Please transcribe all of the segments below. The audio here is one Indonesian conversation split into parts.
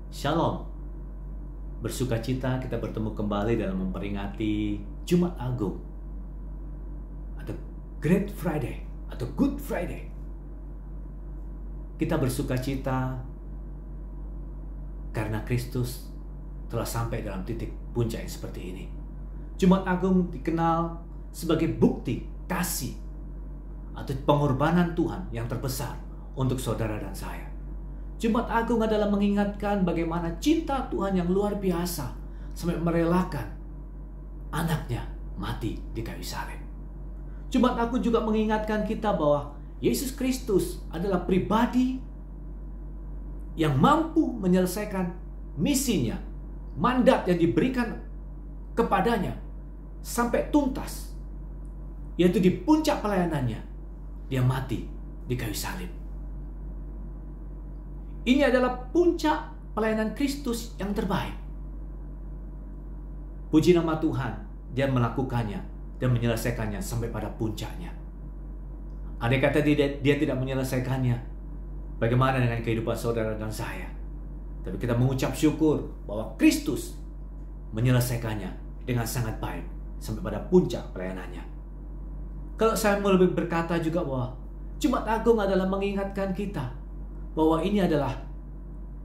Shalom. Bersukacita kita bertemu kembali dalam memperingati Jumat Agung atau Great Friday atau Good Friday. Kita bersukacita karena Kristus telah sampai dalam titik puncak yang seperti ini. Jumat Agung dikenal sebagai bukti kasih atau pengorbanan Tuhan yang terbesar untuk saudara dan saya. Jumat Agung adalah mengingatkan bagaimana cinta Tuhan yang luar biasa sampai merelakan anaknya mati di kayu salib. Jumat Agung juga mengingatkan kita bahwa Yesus Kristus adalah pribadi yang mampu menyelesaikan misinya, mandat yang diberikan kepadanya sampai tuntas, yaitu di puncak pelayanannya, dia mati di kayu salib. Ini adalah puncak pelayanan Kristus yang terbaik. Puji nama Tuhan, dia melakukannya dan menyelesaikannya sampai pada puncaknya. Andai kata dia tidak menyelesaikannya, bagaimana dengan kehidupan saudara dan saya? Tapi kita mengucap syukur bahwa Kristus menyelesaikannya dengan sangat baik sampai pada puncak pelayanannya. Kalau saya mau lebih berkata juga bahwa Jumat Agung adalah mengingatkan kita bahwa ini adalah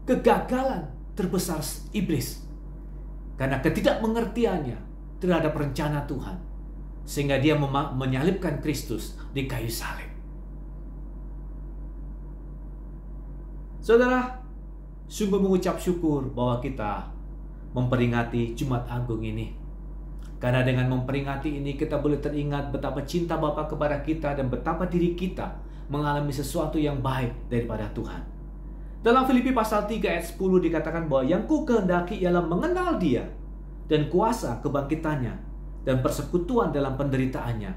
kegagalan terbesar iblis karena ketidakmengertiannya terhadap rencana Tuhan, sehingga dia menyalibkan Kristus di kayu salib. Saudara, sungguh mengucap syukur bahwa kita memperingati Jumat Agung ini, karena dengan memperingati ini kita boleh teringat betapa cinta Bapa kepada kita dan betapa diri kita mengalami sesuatu yang baik daripada Tuhan. Dalam Filipi pasal 3 ayat 10 dikatakan bahwa yang ku kehendaki ialah mengenal dia dan kuasa kebangkitannya dan persekutuan dalam penderitaannya,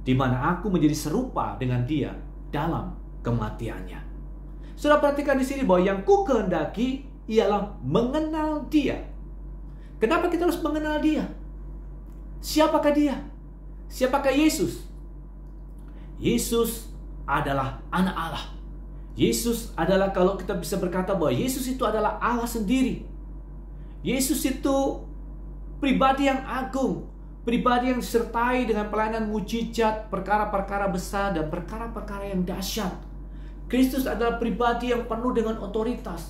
di mana aku menjadi serupa dengan dia dalam kematiannya. Sudah perhatikan di sini bahwa yang ku kehendaki ialah mengenal dia. Kenapa kita harus mengenal dia? Siapakah dia? Siapakah Yesus? Yesus adalah anak Allah. Yesus adalah, kalau kita bisa berkata bahwa Yesus itu adalah Allah sendiri. Yesus itu pribadi yang agung, pribadi yang disertai dengan pelayanan mujizat, perkara-perkara besar dan perkara-perkara yang dahsyat. Kristus adalah pribadi yang penuh dengan otoritas.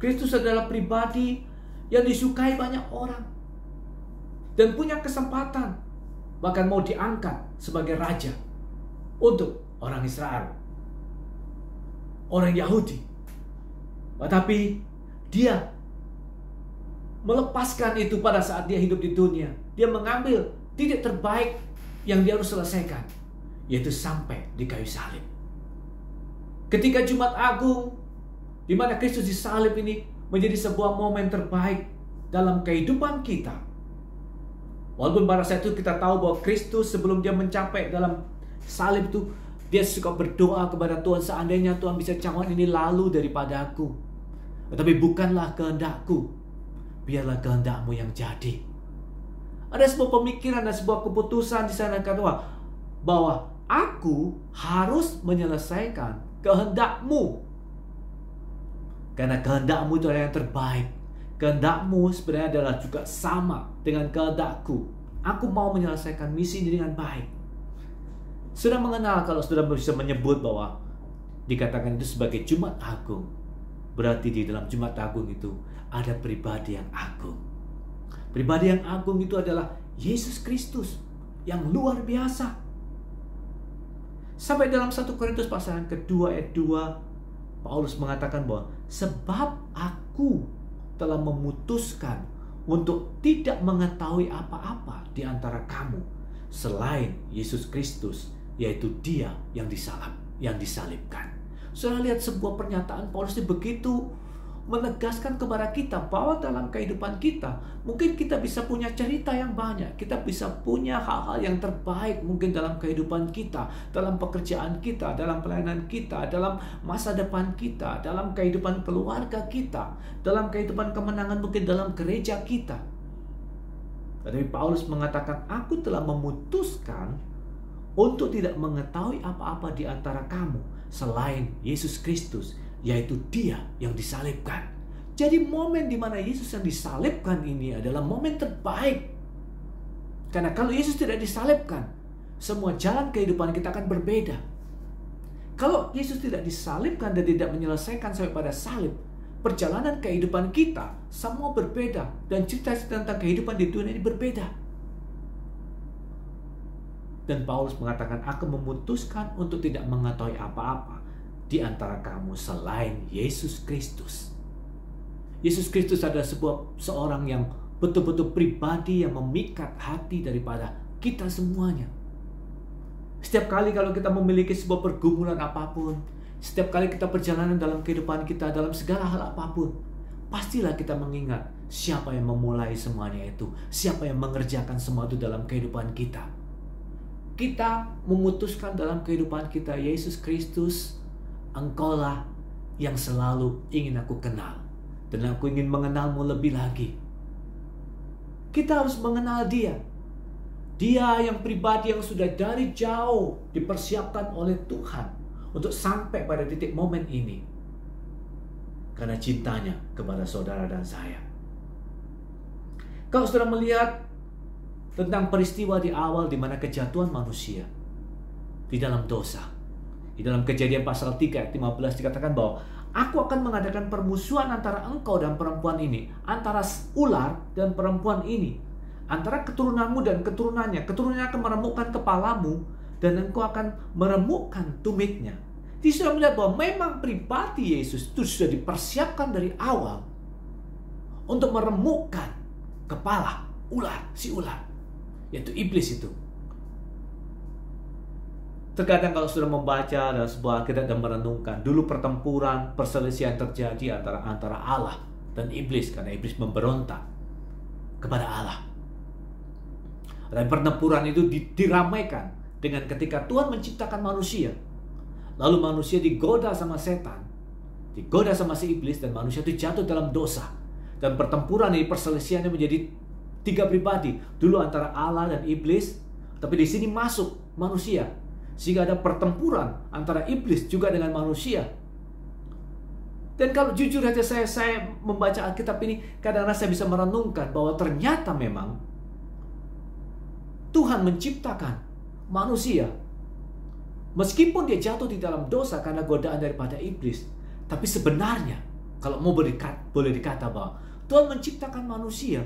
Kristus adalah pribadi yang disukai banyak orang dan punya kesempatan bahkan mau diangkat sebagai raja untuk orang Israel, orang Yahudi. Tetapi dia melepaskan itu pada saat dia hidup di dunia. Dia mengambil titik terbaik yang dia harus selesaikan, yaitu sampai di kayu salib. Ketika Jumat Agung, di mana Kristus disalib ini menjadi sebuah momen terbaik dalam kehidupan kita. Walaupun pada saat itu kita tahu bahwa Kristus sebelum dia mencapai dalam salib itu, dia suka berdoa kepada Tuhan, seandainya Tuhan bisa cawan ini lalu daripada aku. Tetapi bukanlah kehendakku, biarlah kehendakmu yang jadi. Ada sebuah pemikiran dan sebuah keputusan di sana kata bahwa aku harus menyelesaikan kehendakmu. Karena kehendakmu itu adalah yang terbaik. Kehendakmu sebenarnya adalah juga sama dengan kehendakku. Aku mau menyelesaikan misi ini dengan baik. Sudah mengenal, kalau sudah bisa menyebut bahwa dikatakan itu sebagai Jumat Agung, berarti di dalam Jumat Agung itu ada pribadi yang agung. Pribadi yang agung itu adalah Yesus Kristus yang luar biasa. Sampai dalam 1 Korintus pasal yang kedua ayat 2, Paulus mengatakan bahwa sebab aku telah memutuskan untuk tidak mengetahui apa-apa di antara kamu selain Yesus Kristus, yaitu dia yang disalibkan. Saudara lihat sebuah pernyataan Paulus ini begitu menegaskan kepada kita bahwa dalam kehidupan kita, mungkin kita bisa punya cerita yang banyak, kita bisa punya hal-hal yang terbaik mungkin dalam kehidupan kita, dalam pekerjaan kita, dalam pelayanan kita, dalam masa depan kita, dalam kehidupan keluarga kita, dalam kehidupan kemenangan mungkin dalam gereja kita. Tetapi Paulus mengatakan, aku telah memutuskan untuk tidak mengetahui apa-apa di antara kamu selain Yesus Kristus, yaitu dia yang disalibkan. Jadi momen di mana Yesus yang disalibkan ini adalah momen terbaik. Karena kalau Yesus tidak disalibkan, semua jalan kehidupan kita akan berbeda. Kalau Yesus tidak disalibkan dan tidak menyelesaikan sampai pada salib, perjalanan kehidupan kita semua berbeda. Dan cerita-cerita tentang kehidupan di dunia ini berbeda. Dan Paulus mengatakan, aku memutuskan untuk tidak mengetahui apa-apa di antara kamu selain Yesus Kristus. Yesus Kristus adalah seorang yang betul-betul pribadi yang memikat hati daripada kita semuanya. Setiap kali kalau kita memiliki sebuah pergumulan apapun, setiap kali kita perjalanan dalam kehidupan kita, dalam segala hal apapun, pastilah kita mengingat siapa yang memulai semuanya itu, siapa yang mengerjakan semua itu dalam kehidupan kita. Kita memutuskan dalam kehidupan kita, Yesus Kristus, Engkaulah yang selalu ingin aku kenal. Dan aku ingin mengenalmu lebih lagi. Kita harus mengenal Dia. Dia yang pribadi yang sudah dari jauh dipersiapkan oleh Tuhan untuk sampai pada titik momen ini. Karena cintanya kepada saudara dan saya. Kalau saudara melihat tentang peristiwa di awal di mana kejatuhan manusia di dalam dosa. Di dalam Kejadian pasal 3 ayat 15 dikatakan bahwa aku akan mengadakan permusuhan antara engkau dan perempuan ini, antara ular dan perempuan ini, antara keturunanmu dan keturunannya. Keturunannya akan meremukkan kepalamu dan engkau akan meremukkan tumitnya. Jadi sudah melihat bahwa memang pribadi Yesus itu sudah dipersiapkan dari awal untuk meremukkan kepala si ular, yaitu iblis itu. Terkadang kalau sudah membaca dalam sebuah Alkitab dan merenungkan, dulu pertempuran, perselisihan terjadi antara Allah dan iblis, karena iblis memberontak kepada Allah. Dan pertempuran itu diramaikan dengan ketika Tuhan menciptakan manusia. Lalu manusia digoda sama setan, digoda sama si iblis, dan manusia itu jatuh dalam dosa. Dan pertempuran ini, perselisihannya menjadi 3 pribadi. Dulu antara Allah dan iblis, tapi di sini masuk manusia. Sehingga ada pertempuran antara iblis juga dengan manusia. Dan kalau jujur saja saya membaca Alkitab ini, kadang-kadang saya bisa merenungkan bahwa ternyata memang Tuhan menciptakan manusia. Meskipun dia jatuh di dalam dosa karena godaan daripada iblis, tapi sebenarnya kalau boleh dikata bahwa Tuhan menciptakan manusia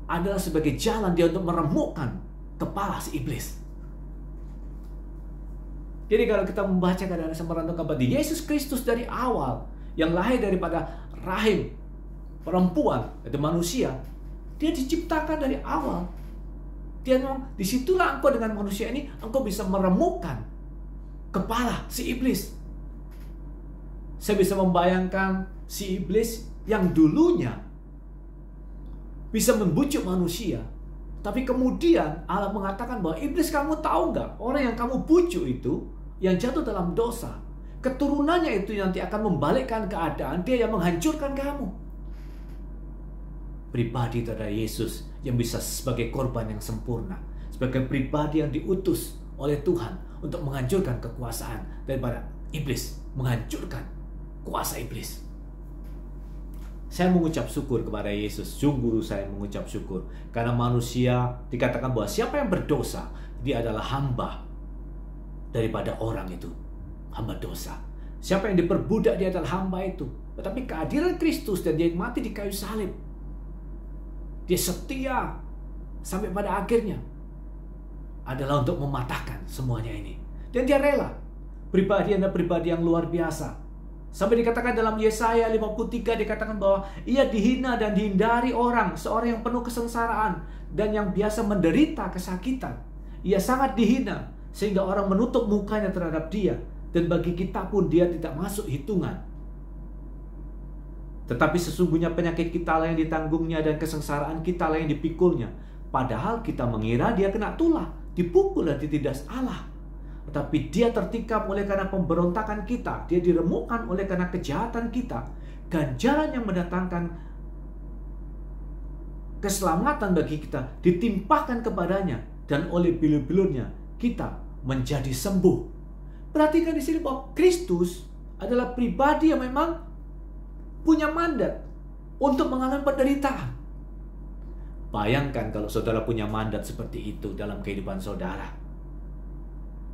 adalah sebagai jalan dia untuk meremukkan kepala si iblis. Jadi kalau kita membaca kadang-kadang saya merenungkan bahwa Yesus Kristus dari awal yang lahir daripada rahim perempuan, itu manusia, dia diciptakan dari awal. Dia memang disitulah engkau dengan manusia ini, engkau bisa meremukkan kepala si iblis. Saya bisa membayangkan si iblis yang dulunya bisa membujuk manusia, tapi kemudian Allah mengatakan bahwa iblis, kamu tahu nggak, orang yang kamu bujuk itu yang jatuh dalam dosa, keturunannya itu nanti akan membalikkan keadaan, dia yang menghancurkan kamu. Pribadi itu adalah Yesus yang bisa sebagai korban yang sempurna, sebagai pribadi yang diutus oleh Tuhan untuk menghancurkan kekuasaan daripada iblis, menghancurkan kuasa iblis. Saya mengucap syukur kepada Yesus, sungguh saya mengucap syukur, karena manusia dikatakan bahwa siapa yang berdosa, dia adalah hamba daripada orang itu, hamba dosa. Siapa yang diperbudak, dia adalah hamba itu. Tetapi kehadiran Kristus dan dia mati di kayu salib, dia setia sampai pada akhirnya, adalah untuk mematahkan semuanya ini. Dan dia rela. Pribadi adalah pribadi yang luar biasa. Sampai dikatakan dalam Yesaya 53, dikatakan bahwa ia dihina dan dihindari orang, seorang yang penuh kesengsaraan dan yang biasa menderita kesakitan. Ia sangat dihina sehingga orang menutup mukanya terhadap dia, dan bagi kita pun dia tidak masuk hitungan. Tetapi sesungguhnya penyakit kita lah yang ditanggungnya dan kesengsaraan kita lah yang dipikulnya. Padahal kita mengira dia kena tulah, dipukul dan ditindas Allah. Tetapi dia tertikam oleh karena pemberontakan kita, dia diremukkan oleh karena kejahatan kita. Ganjaran yang mendatangkan keselamatan bagi kita ditimpahkan kepadanya, dan oleh bilur-bilurnya kita menjadi sembuh. Perhatikan di sini bahwa Kristus adalah pribadi yang memang punya mandat. untuk mengalami penderitaan. Bayangkan kalau saudara punya mandat seperti itu dalam kehidupan saudara.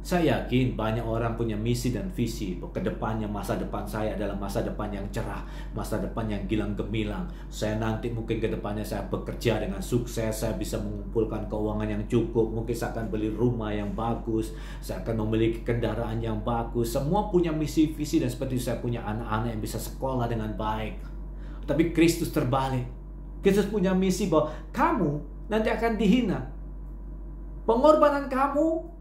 Saya yakin banyak orang punya misi dan visi. Ke depannya masa depan saya adalah masa depan yang cerah, masa depan yang gilang gemilang. Saya nanti mungkin ke depannya saya bekerja dengan sukses, saya bisa mengumpulkan keuangan yang cukup, mungkin saya akan beli rumah yang bagus, saya akan memiliki kendaraan yang bagus. Semua punya misi, visi, dan seperti saya punya anak-anak yang bisa sekolah dengan baik. Tapi Kristus terbalik. Kristus punya misi bahwa kamu nanti akan dihina. Pengorbanan kamu,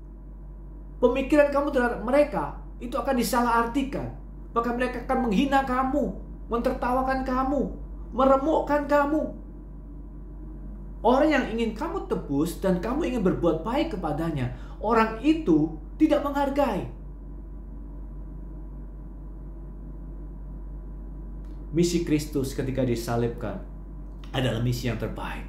pemikiran kamu terhadap mereka itu akan disalahartikan. Bahkan mereka akan menghina kamu, mentertawakan kamu, meremukkan kamu. Orang yang ingin kamu tebus dan kamu ingin berbuat baik kepadanya, orang itu tidak menghargai. Misi Kristus ketika disalibkan adalah misi yang terbaik.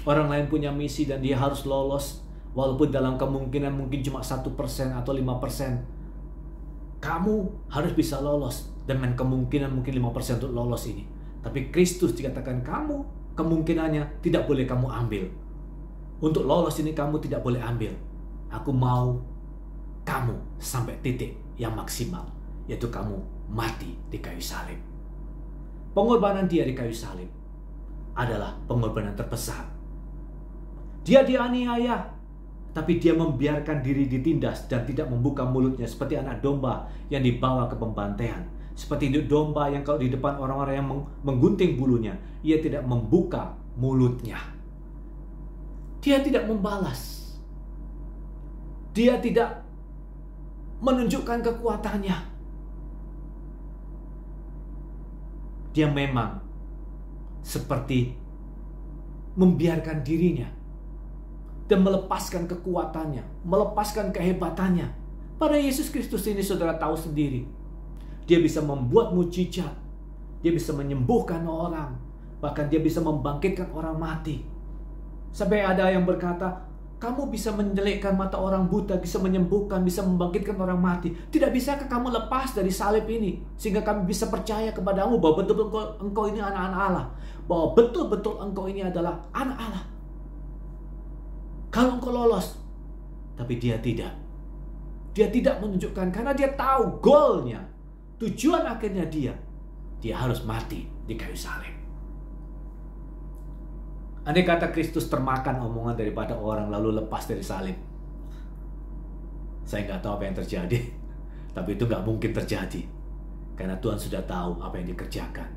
Orang lain punya misi dan dia harus lolos, walaupun dalam kemungkinan mungkin cuma 1% atau 5%. Kamu harus bisa lolos dengan kemungkinan mungkin 5% untuk lolos ini. Tapi Kristus dikatakan kamu kemungkinannya tidak boleh kamu ambil. Untuk lolos ini kamu tidak boleh ambil. Aku mau kamu sampai titik yang maksimal, yaitu kamu mati di kayu salib. Pengorbanan dia di kayu salib adalah pengorbanan terbesar. Dia dianiaya, tapi dia membiarkan diri ditindas dan tidak membuka mulutnya seperti anak domba yang dibawa ke pembantaian. Seperti domba yang kalau di depan orang-orang yang menggunting bulunya, ia tidak membuka mulutnya. Dia tidak membalas. Dia tidak menunjukkan kekuatannya. Dia memang seperti membiarkan dirinya dan melepaskan kekuatannya, melepaskan kehebatannya. Pada Yesus Kristus ini saudara tahu sendiri. Dia bisa membuat mujizat. Dia bisa menyembuhkan orang. Bahkan dia bisa membangkitkan orang mati. Sampai ada yang berkata, kamu bisa menjelekkan mata orang buta, bisa menyembuhkan, bisa membangkitkan orang mati. Tidak bisakah kamu lepas dari salib ini? Sehingga kami bisa percaya kepadamu bahwa betul-betul engkau ini anak-anak Allah. Bahwa betul-betul engkau ini adalah anak Allah. Kalau engkau lolos. Tapi dia tidak. Dia tidak menunjukkan karena dia tahu goalnya. Tujuan akhirnya dia harus mati di kayu salib. Andai kata Kristus termakan omongan daripada orang lalu lepas dari salib, saya nggak tahu apa yang terjadi. Tapi itu nggak mungkin terjadi. Karena Tuhan sudah tahu apa yang dikerjakan.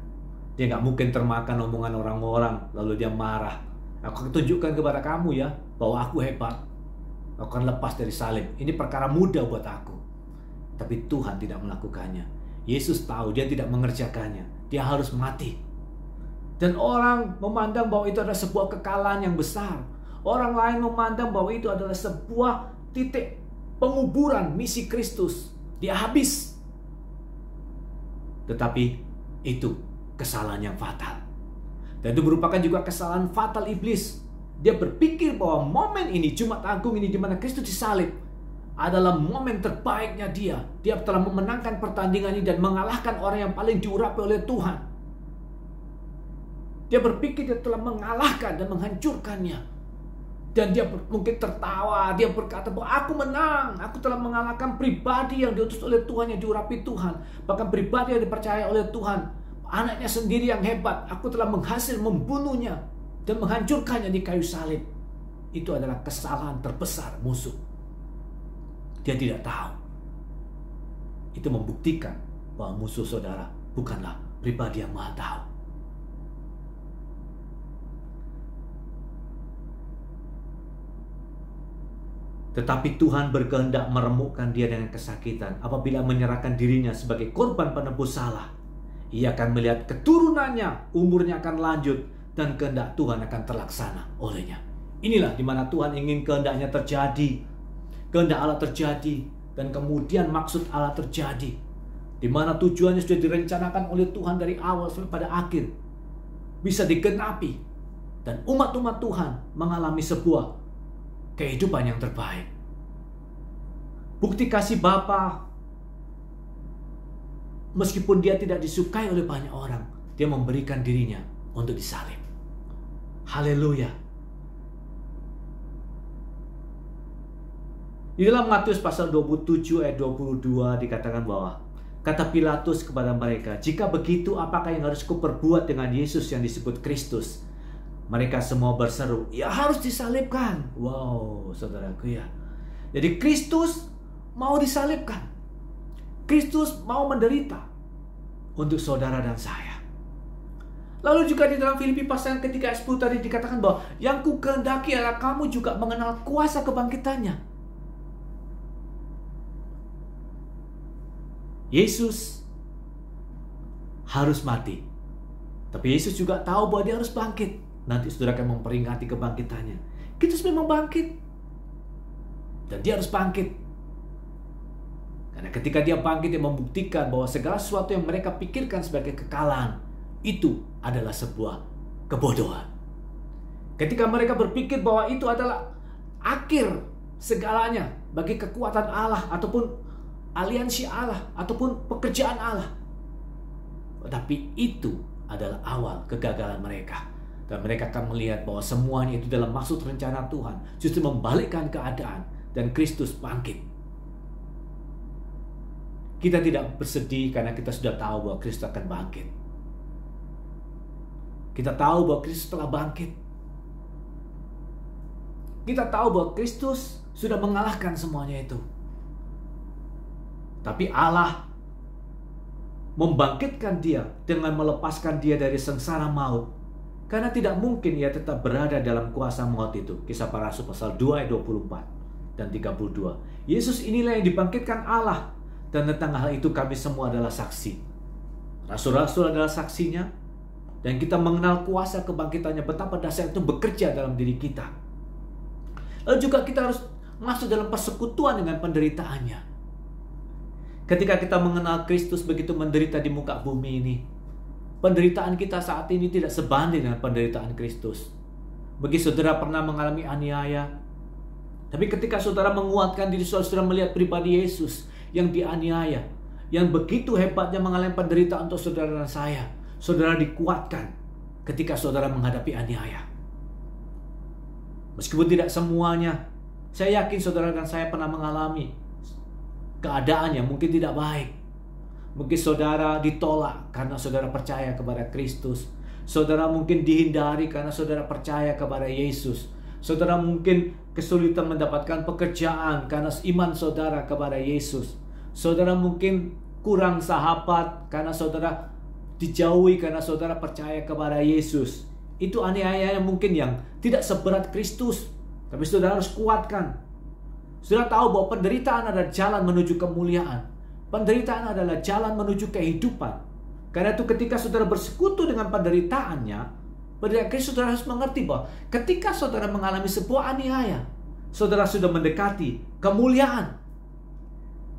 Dia nggak mungkin termakan omongan orang-orang lalu dia marah. Aku tunjukkan kepada kamu ya, bahwa aku hebat. Aku akan lepas dari salib. Ini perkara mudah buat aku. Tapi Tuhan tidak melakukannya. Yesus tahu dia tidak mengerjakannya. Dia harus mati. Dan orang memandang bahwa itu adalah sebuah kekalahan yang besar. Orang lain memandang bahwa itu adalah sebuah titik penguburan misi Kristus. Dia habis. Tetapi itu kesalahan yang fatal. Dan itu merupakan juga kesalahan fatal iblis. Dia berpikir bahwa momen ini, Jumat Agung ini di mana Kristus disalib, adalah momen terbaiknya dia. Dia telah memenangkan pertandingan ini dan mengalahkan orang yang paling diurapi oleh Tuhan. Dia berpikir dia telah mengalahkan dan menghancurkannya. Dan dia mungkin tertawa. Dia berkata bahwa aku menang. Aku telah mengalahkan pribadi yang diutus oleh Tuhan, yang diurapi Tuhan. Bahkan pribadi yang dipercaya oleh Tuhan. Anaknya sendiri yang hebat. Aku telah membunuhnya dan menghancurkannya di kayu salib. Itu adalah kesalahan terbesar musuh. Dia tidak tahu. Itu membuktikan bahwa musuh saudara bukanlah pribadi yang maha tahu. Tetapi Tuhan berkehendak meremukkan dia dengan kesakitan. Apabila menyerahkan dirinya sebagai korban penebus salah, ia akan melihat keturunannya, umurnya akan lanjut, dan kehendak Tuhan akan terlaksana olehnya. Inilah di mana Tuhan ingin kehendaknya terjadi. Kehendak Allah terjadi, dan kemudian maksud Allah terjadi. Di mana tujuannya sudah direncanakan oleh Tuhan dari awal sampai pada akhir. Bisa digenapi. Dan umat-umat Tuhan mengalami sebuah kehidupan yang terbaik. Bukti kasih Bapa, meskipun dia tidak disukai oleh banyak orang, Dia memberikan dirinya untuk disalib. Haleluya. Di dalam Matius pasal 27 ayat 22 dikatakan bahwa kata Pilatus kepada mereka, "Jika begitu, apakah yang harus kuperbuat dengan Yesus yang disebut Kristus?" Mereka semua berseru, "Ya harus disalibkan." Wow, saudaraku ya. Jadi Kristus mau disalibkan. Kristus mau menderita untuk saudara dan saya. Lalu juga di dalam Filipi pasal yang ketiga ayat 10 tadi dikatakan bahwa yang ku kehendaki adalah kamu juga mengenal kuasa kebangkitannya. Yesus harus mati. Tapi Yesus juga tahu bahwa dia harus bangkit. Nanti saudara akan memperingati kebangkitannya. Kristus memang bangkit. Dan dia harus bangkit. Karena ketika dia bangkit, dia membuktikan bahwa segala sesuatu yang mereka pikirkan sebagai kekalahan, itu adalah sebuah kebodohan. Ketika mereka berpikir bahwa itu adalah akhir segalanya bagi kekuatan Allah ataupun aliansi Allah ataupun pekerjaan Allah. Tapi itu adalah awal kegagalan mereka. Dan mereka akan melihat bahwa semuanya itu dalam maksud rencana Tuhan, justru membalikkan keadaan dan Kristus bangkit. Kita tidak bersedih karena kita sudah tahu bahwa Kristus akan bangkit. Kita tahu bahwa Kristus telah bangkit. Kita tahu bahwa Kristus sudah mengalahkan semuanya itu. Tapi Allah membangkitkan dia dengan melepaskan dia dari sengsara maut. Karena tidak mungkin ia tetap berada dalam kuasa maut itu. Kisah Para Rasul pasal 2 ayat 24 dan 32. Yesus inilah yang dibangkitkan Allah. Dan tentang hal itu kami semua adalah saksi. Rasul-rasul adalah saksinya. Dan kita mengenal kuasa kebangkitannya, betapa dahsyat itu bekerja dalam diri kita. Lalu juga kita harus masuk dalam persekutuan dengan penderitaannya. Ketika kita mengenal Kristus begitu menderita di muka bumi ini, penderitaan kita saat ini tidak sebanding dengan penderitaan Kristus. Bagi saudara pernah mengalami aniaya, tapi ketika saudara menguatkan diri saudara melihat pribadi Yesus yang dianiaya, yang begitu hebatnya mengalami penderitaan untuk saudara dan saya, saudara dikuatkan ketika saudara menghadapi aniaya. Meskipun tidak semuanya, saya yakin saudara dan saya pernah mengalami keadaan yang mungkin tidak baik. Mungkin saudara ditolak karena saudara percaya kepada Kristus. Saudara mungkin dihindari karena saudara percaya kepada Yesus. Saudara mungkin kesulitan mendapatkan pekerjaan karena iman saudara kepada Yesus. Saudara mungkin kurang sahabat karena saudara dijauhi karena saudara percaya kepada Yesus. Itu aniaya yang mungkin yang tidak seberat Kristus. Tapi saudara harus kuatkan. Saudara tahu bahwa penderitaan adalah jalan menuju kemuliaan. Penderitaan adalah jalan menuju kehidupan. Karena itu ketika saudara bersekutu dengan penderitaannya, penderitaan Kristus, saudara harus mengerti bahwa ketika saudara mengalami sebuah aniaya, saudara sudah mendekati kemuliaan.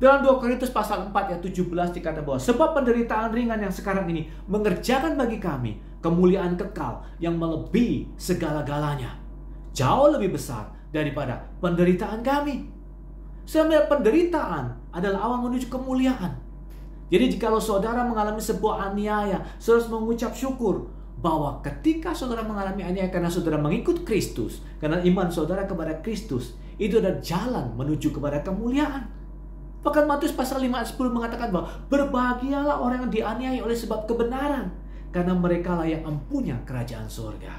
Dalam 2 Korintus pasal 4 ayat 17 dikatakan bahwa sebab penderitaan ringan yang sekarang ini mengerjakan bagi kami kemuliaan kekal yang melebihi segala-galanya. Jauh lebih besar daripada penderitaan kami. Saya melihat penderitaan adalah awal menuju kemuliaan. Jadi jikalau saudara mengalami sebuah aniaya, saudara harus mengucap syukur bahwa ketika saudara mengalami aniaya karena saudara mengikut Kristus, karena iman saudara kepada Kristus, itu adalah jalan menuju kepada kemuliaan. Bahkan Matius pasal 5 ayat 10 mengatakan bahwa berbahagialah orang yang dianiaya oleh sebab kebenaran, karena merekalah yang empunya kerajaan surga.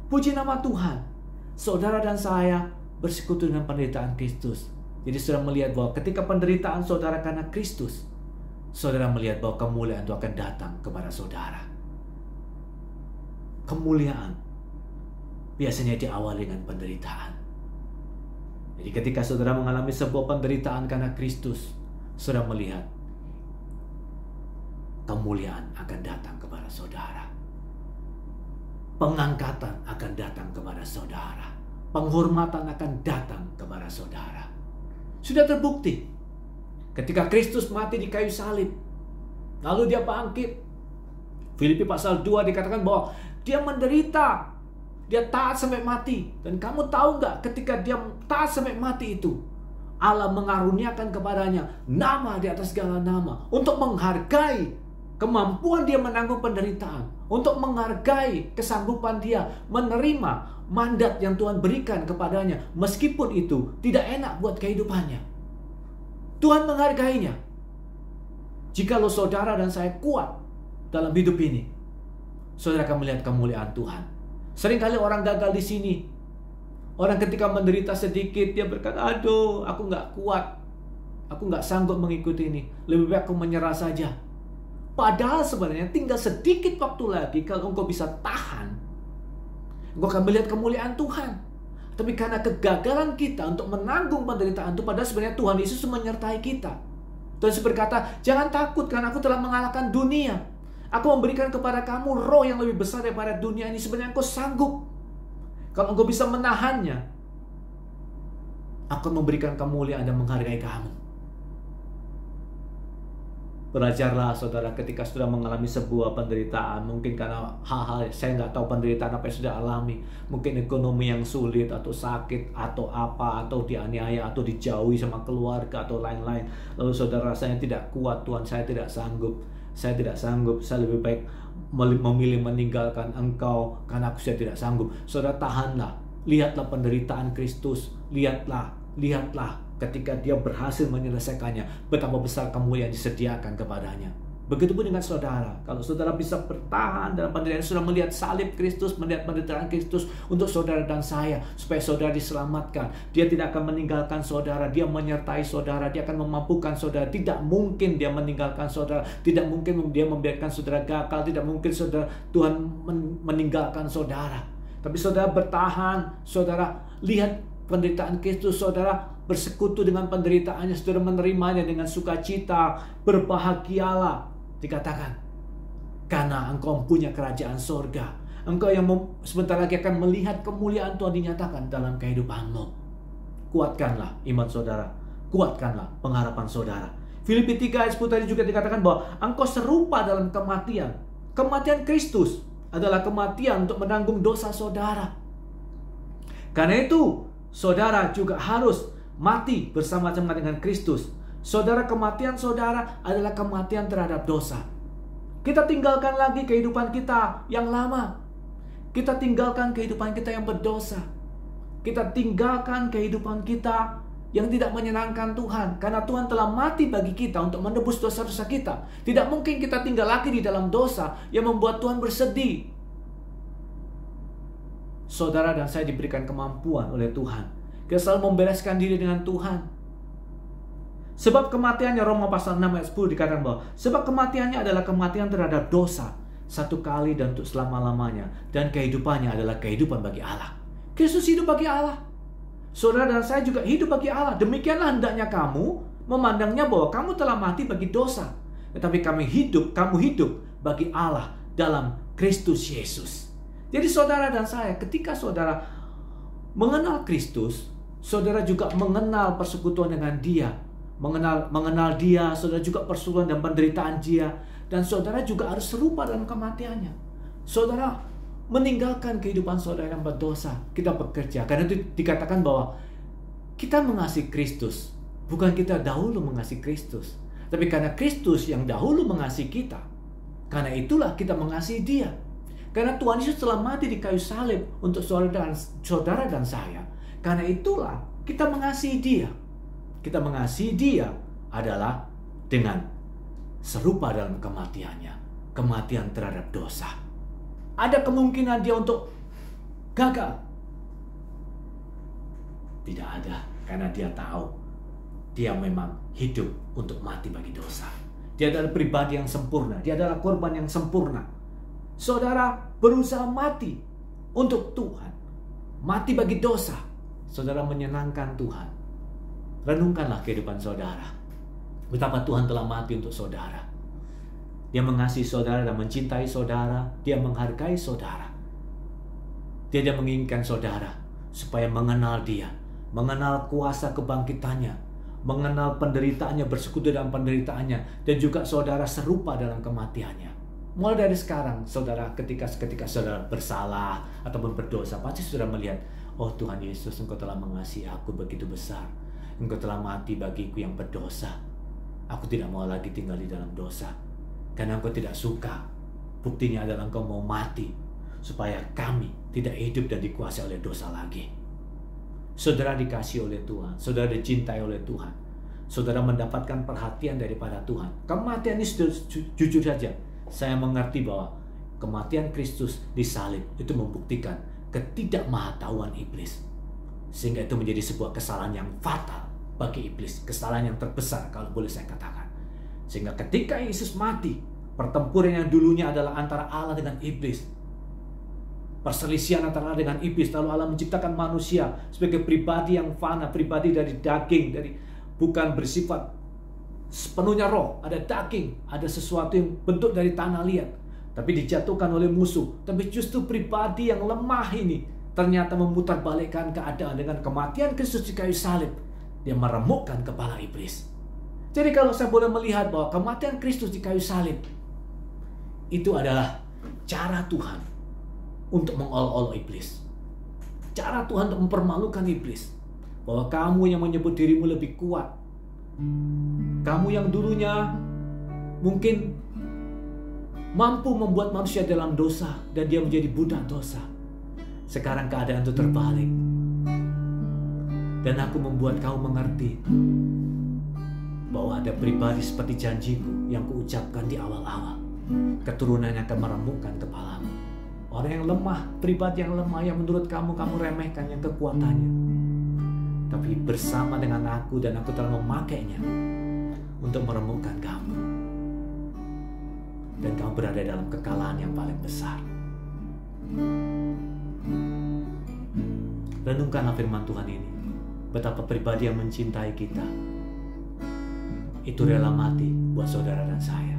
Puji nama Tuhan. Saudara dan saya bersekutu dengan penderitaan Kristus. Jadi saudara melihat bahwa ketika penderitaan saudara karena Kristus, saudara melihat bahwa kemuliaan itu akan datang kepada saudara. Kemuliaan biasanya diawali dengan penderitaan. Jadi ketika saudara mengalami sebuah penderitaan karena Kristus, saudara melihat kemuliaan akan datang kepada saudara. Pengangkatan akan datang kepada saudara. Penghormatan akan datang kepada saudara. Sudah terbukti. Ketika Kristus mati di kayu salib, lalu dia bangkit. Filipi pasal 2 dikatakan bahwa dia menderita. Dia taat sampai mati. Dan kamu tahu nggak ketika dia taat sampai mati itu, Allah mengaruniakan kepadanya nama di atas segala nama untuk menghargai kemampuan dia menanggung penderitaan, untuk menghargai kesanggupan dia menerima mandat yang Tuhan berikan kepadanya, meskipun itu tidak enak buat kehidupannya. Tuhan menghargainya. Jikalau saudara dan saya kuat dalam hidup ini, saudara akan melihat kemuliaan Tuhan. Seringkali orang gagal di sini. Orang ketika menderita sedikit, dia berkata, aduh, aku nggak kuat. Aku nggak sanggup mengikuti ini. Lebih baik aku menyerah saja. Padahal sebenarnya tinggal sedikit waktu lagi, kalau engkau bisa tahan, engkau akan melihat kemuliaan Tuhan. Tapi karena kegagalan kita untuk menanggung penderitaan itu, padahal sebenarnya Tuhan Yesus menyertai kita. Tuhan Yesus berkata, jangan takut karena aku telah mengalahkan dunia. Aku memberikan kepada kamu roh yang lebih besar daripada dunia ini. Sebenarnya engkau sanggup. Kalau engkau bisa menahannya, aku memberikan kemuliaan dan menghargai kamu. Belajarlah saudara ketika sudah mengalami sebuah penderitaan. Mungkin karena hal-hal, saya nggak tahu penderitaan apa yang sudah alami. Mungkin ekonomi yang sulit, atau sakit, atau apa, atau dianiaya, atau dijauhi sama keluarga, atau lain-lain. Lalu saudara rasanya tidak kuat, Tuhan saya tidak sanggup. Saya tidak sanggup, saya lebih baik memilih meninggalkan engkau karena aku saya tidak sanggup. Saudara tahanlah, lihatlah penderitaan Kristus, lihatlah ketika dia berhasil menyelesaikannya, betapa besar kemuliaan disediakan kepadanya. Begitupun dengan saudara. Kalau saudara bisa bertahan dalam penderitaan, sudah melihat salib Kristus, melihat penderitaan Kristus untuk saudara dan saya, supaya saudara diselamatkan. Dia tidak akan meninggalkan saudara, dia menyertai saudara, dia akan memampukan saudara. Tidak mungkin dia meninggalkan saudara, tidak mungkin dia membiarkan saudara gagal, tidak mungkin saudara Tuhan meninggalkan saudara. Tapi saudara bertahan, saudara lihat penderitaan Kristus, saudara bersekutu dengan penderitaannya, saudara menerimanya dengan sukacita, berbahagialah. Dikatakan, karena engkau punya kerajaan sorga. Engkau yang sebentar lagi akan melihat kemuliaan Tuhan dinyatakan dalam kehidupanmu. Kuatkanlah iman saudara, kuatkanlah pengharapan saudara. Filipi 3 ayat 10 tadi juga dikatakan bahwa engkau serupa dalam kematian. Kematian Kristus adalah kematian untuk menanggung dosa saudara. Karena itu, saudara juga harus mati bersama-sama dengan Kristus. Saudara, kematian saudara adalah kematian terhadap dosa. Kita tinggalkan lagi kehidupan kita yang lama. Kita tinggalkan kehidupan kita yang berdosa. Kita tinggalkan kehidupan kita yang tidak menyenangkan Tuhan. Karena Tuhan telah mati bagi kita untuk menebus dosa-dosa kita. Tidak mungkin kita tinggal lagi di dalam dosa yang membuat Tuhan bersedih. Saudara dan saya diberikan kemampuan oleh Tuhan. Kita selalu membereskan diri dengan Tuhan. Sebab kematiannya, Roma pasal 6 ayat 10 dikatakan bahwa sebab kematiannya adalah kematian terhadap dosa, satu kali dan untuk selama-lamanya, dan kehidupannya adalah kehidupan bagi Allah. Kristus hidup bagi Allah. Saudara dan saya juga hidup bagi Allah. Demikianlah hendaknya kamu memandangnya bahwa kamu telah mati bagi dosa, tetapi kamu hidup bagi Allah dalam Kristus Yesus. Jadi saudara dan saya, ketika saudara mengenal Kristus, saudara juga mengenal persekutuan dengan Dia. Mengenal Dia, saudara juga persekutuan dan penderitaan Dia. Dan saudara juga harus serupa dalam kematiannya. Saudara meninggalkan kehidupan saudara yang berdosa. Kita bekerja, karena itu dikatakan bahwa kita mengasihi Kristus. Bukan kita dahulu mengasihi Kristus, tapi karena Kristus yang dahulu mengasihi kita. Karena itulah kita mengasihi Dia. Karena Tuhan Yesus telah mati di kayu salib untuk saudara dan saya. Karena itulah kita mengasihi Dia. Kita mengasihi Dia adalah dengan serupa dalam kematiannya. Kematian terhadap dosa. Ada kemungkinan dia untuk gagal? Tidak ada. Karena dia tahu dia memang hidup untuk mati bagi dosa. Dia adalah pribadi yang sempurna. Dia adalah korban yang sempurna. Saudara berusaha mati untuk Tuhan. Mati bagi dosa. Saudara menyenangkan Tuhan. Renungkanlah kehidupan saudara. Betapa Tuhan telah mati untuk saudara. Dia mengasihi saudara dan mencintai saudara. Dia menghargai saudara. Dia menginginkan saudara supaya mengenal Dia. Mengenal kuasa kebangkitannya. Mengenal penderitaannya, bersekutu dalam penderitaannya. Dan juga saudara serupa dalam kematiannya. Mulai dari sekarang, saudara, ketika saudara bersalah ataupun berdosa, pasti saudara melihat, oh Tuhan Yesus, Engkau telah mengasihi aku begitu besar. Engkau telah mati bagiku yang berdosa. Aku tidak mau lagi tinggal di dalam dosa. karena Engkau tidak suka. Buktinya adalah Engkau mau mati supaya kami tidak hidup dan dikuasai oleh dosa lagi. Saudara dikasihi oleh Tuhan, saudara dicintai oleh Tuhan, saudara mendapatkan perhatian daripada Tuhan. Kematian ini sudah jujur saja, saya mengerti bahwa kematian Kristus di salib itu membuktikan ketidakmahatauan iblis. Sehingga itu menjadi sebuah kesalahan yang fatal bagi iblis, kesalahan yang terbesar kalau boleh saya katakan. Sehingga ketika Yesus mati, pertempuran yang dulunya adalah antara Allah dengan iblis, perselisihan antara Allah dengan iblis, lalu Allah menciptakan manusia sebagai pribadi yang fana, pribadi dari daging, dari bukan bersifat sepenuhnya roh, ada daging, ada sesuatu yang bentuk dari tanah liat, tapi dijatuhkan oleh musuh. Tapi justru pribadi yang lemah ini ternyata memutarbalikkan keadaan dengan kematian Kristus di kayu salib. Dia meremukkan kepala iblis. Jadi kalau saya boleh melihat bahwa kematian Kristus di kayu salib itu adalah cara Tuhan untuk mengolok-olok iblis. Cara Tuhan untuk mempermalukan iblis. Bahwa kamu yang menyebut dirimu lebih kuat, kamu yang dulunya mungkin mampu membuat manusia dalam dosa dan dia menjadi budak dosa, sekarang keadaan itu terbalik. Dan aku membuat kamu mengerti bahwa ada pribadi seperti janjiku yang kuucapkan di awal-awal. Keturunannya akan meremukkan kepalamu. Orang yang lemah, pribadi yang lemah yang menurut kamu remehkan yang kekuatannya. Tapi bersama dengan aku dan aku telah memakainya untuk meremukkan kamu. Dan kamu berada dalam kekalahan yang paling besar. Renungkanlah firman Tuhan ini. Betapa pribadi yang mencintai kita itu rela mati buat saudara dan saya.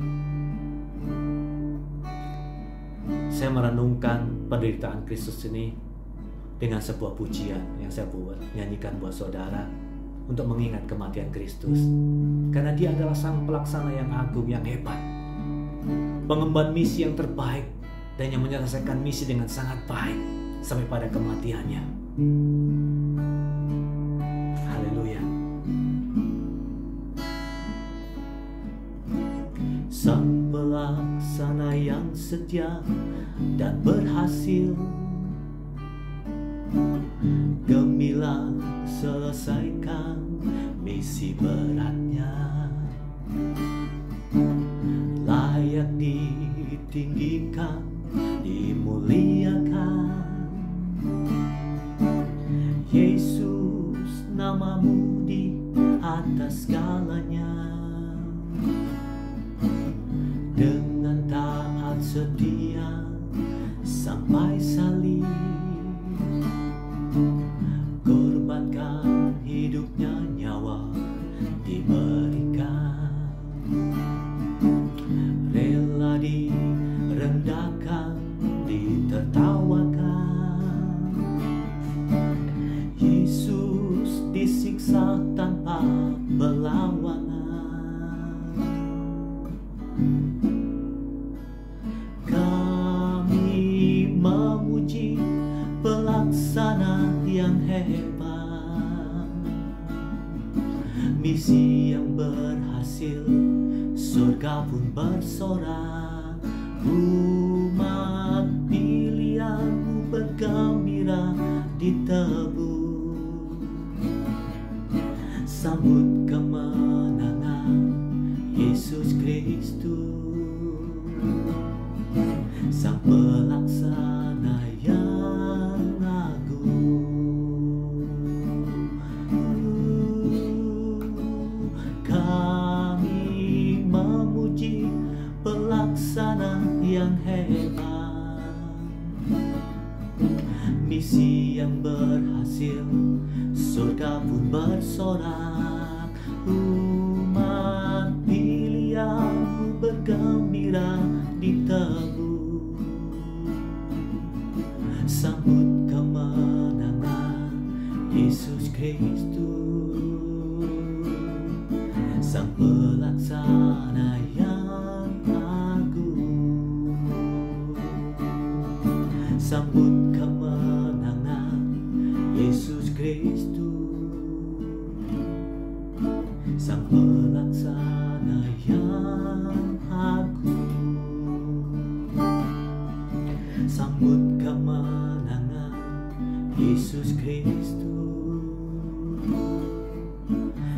Saya merenungkan penderitaan Kristus ini dengan sebuah pujian yang saya buat, nyanyikan buat saudara untuk mengingat kematian Kristus. Karena dia adalah sang pelaksana yang agung, yang hebat, pengemban misi yang terbaik, dan yang menyelesaikan misi dengan sangat baik sampai pada kematiannya. Haleluya. Sang pelaksana yang setia dan berhasil, gemilang selesaikan misi beratnya, layak ditinggikan, dimuliakan. Yesus, namamu di atas segalanya. Dengan taat setia sampai salib, korbankan hidupnya, nyawa diberikan, rela direndahkan, ditertawakan. Yesus disiksa tanpa perlawanan. Kami memuji pelaksana yang hebat, misi yang berhasil, surga pun bersorak. Umat pilihanmu bergembira ditebus, sambut kemenangan Yesus Kristus, sang pelaksana yang agung. Kami memuji pelaksana yang hebat, misi yang berhasil, surga pun bersorak. Umat pilihanmu bergembira ditebus, sambut kemenangan Yesus Kristus, sang pelaksana yang agung. Sambut kemenangan Yesus Kristus, sang pelaksana yang agung. Sambut kemenangan Yesus Kristus,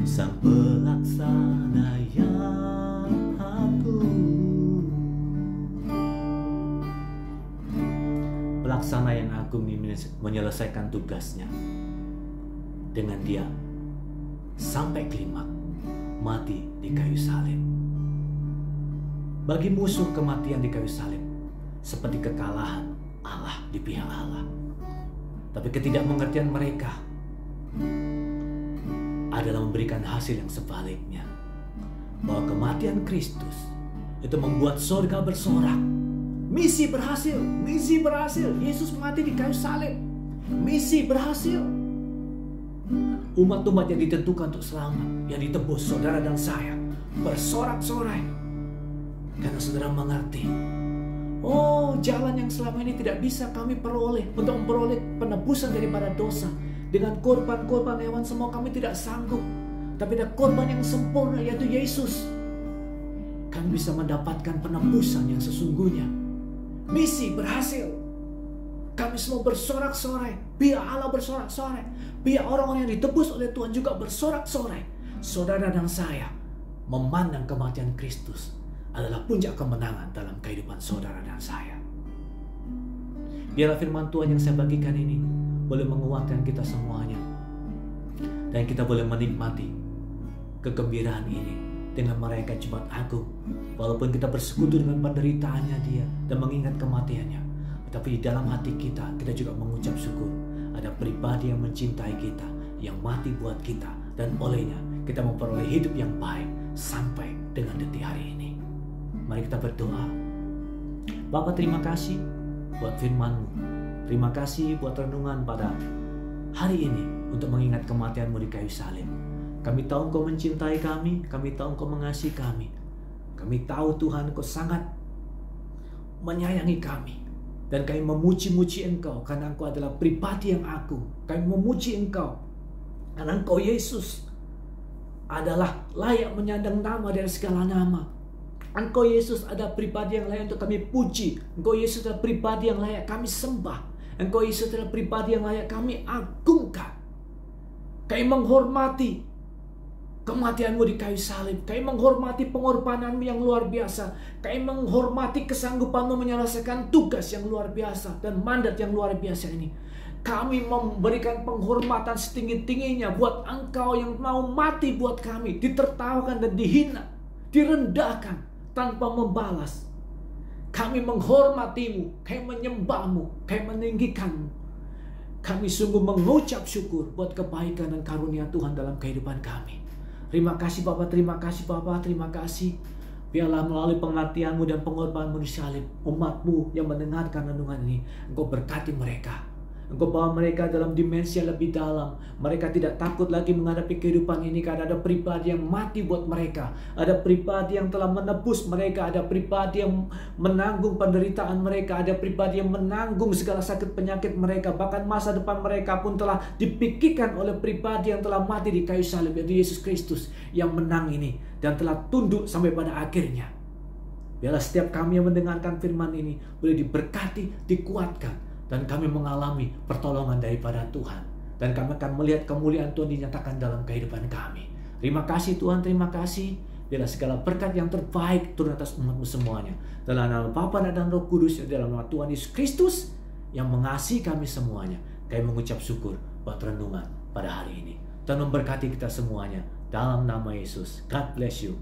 Sang Pelaksana yang agung. Pelaksana yang agung ini menyelesaikan tugasnya dengan dia sampai klimaks, mati di kayu salib. Bagi musuh, kematian di kayu salib seperti kekalahan Allah di pihak Allah. Tapi ketidakmengertian mereka adalah memberikan hasil yang sebaliknya. Bahwa kematian Kristus itu membuat surga bersorak. Misi berhasil, misi berhasil. Yesus mati di kayu salib. Misi berhasil. Umat-umat yang ditentukan untuk selamat, yang ditebus, saudara dan saya, bersorak-sorai. Karena saudara mengerti, oh, jalan yang selama ini tidak bisa kami peroleh untuk memperoleh penebusan daripada dosa. Dengan korban-korban hewan semua kami tidak sanggup. Tapi ada korban yang sempurna, yaitu Yesus. Kami bisa mendapatkan penebusan yang sesungguhnya. Misi berhasil. Kami semua bersorak-sorai. Biar Allah bersorak-sorai. Biar orang-orang yang ditebus oleh Tuhan juga bersorak-sorai. Saudara dan saya memandang kematian Kristus adalah puncak kemenangan dalam kehidupan saudara dan saya. Biarlah firman Tuhan yang saya bagikan ini boleh menguatkan kita semuanya. Dan kita boleh menikmati kegembiraan ini dengan merayakan Jumat Agung. Walaupun kita bersekutu dengan penderitaannya dia dan mengingat kematiannya, tetapi di dalam hati kita juga mengucap syukur. Ada pribadi yang mencintai kita, yang mati buat kita, dan olehnya kita memperoleh hidup yang baik sampai dengan detik hari ini. Mari kita berdoa. Bapa, terima kasih buat firman-Mu. Terima kasih buat renungan pada hari ini untuk mengingat kematian-Mu di kayu salib. Kami tahu Engkau mencintai kami tahu Engkau mengasihi kami. Kami tahu Tuhan Engkau sangat menyayangi kami. Dan kami memuji-muji Engkau karena Engkau adalah pribadi yang agung. Kami memuji Engkau karena Engkau Yesus adalah layak menyandang nama dari segala nama. Engkau Yesus ada pribadi yang layak untuk kami puji. Engkau Yesus adalah pribadi yang layak kami sembah. Engkau Yesus adalah pribadi yang layak kami agungkan. Kami menghormati kematian-Mu di kayu salib. Kami menghormati pengorbanan-Mu yang luar biasa. Kami menghormati kesanggupan-Mu menyelesaikan tugas yang luar biasa dan mandat yang luar biasa ini. Kami memberikan penghormatan setinggi-tingginya buat Engkau yang mau mati buat kami, ditertawakan dan dihina, direndahkan tanpa membalas. Kami menghormati-Mu, kami menyembah-Mu, kami meninggikan-Mu. Kami sungguh mengucap syukur buat kebaikan dan karunia Tuhan dalam kehidupan kami. Terima kasih Bapa, terima kasih Bapa, terima kasih. Biarlah melalui pengertian-Mu dan pengorbanan-Mu di salib, umat-Mu yang mendengarkan renungan ini, Engkau berkati mereka. Engkau bawa mereka dalam dimensi yang lebih dalam. Mereka tidak takut lagi menghadapi kehidupan ini karena ada pribadi yang mati buat mereka. Ada pribadi yang telah menebus mereka. Ada pribadi yang menanggung penderitaan mereka. Ada pribadi yang menanggung segala sakit penyakit mereka. Bahkan masa depan mereka pun telah dipikirkan oleh pribadi yang telah mati di kayu salib, yaitu Yesus Kristus yang menang ini dan telah tunduk sampai pada akhirnya. Biarlah setiap kami yang mendengarkan firman ini boleh diberkati, dikuatkan, dan kami mengalami pertolongan daripada Tuhan. Dan kami akan melihat kemuliaan Tuhan dinyatakan dalam kehidupan kami. Terima kasih Tuhan, terima kasih. Biarlah segala berkat yang terbaik turun atas umat-Mu semuanya. Dalam nama Bapa dan Roh Kudus, dalam nama Tuhan Yesus Kristus yang mengasihi kami semuanya. Kami mengucap syukur buat renungan pada hari ini. Tuhan memberkati kita semuanya. Dalam nama Yesus. God bless you.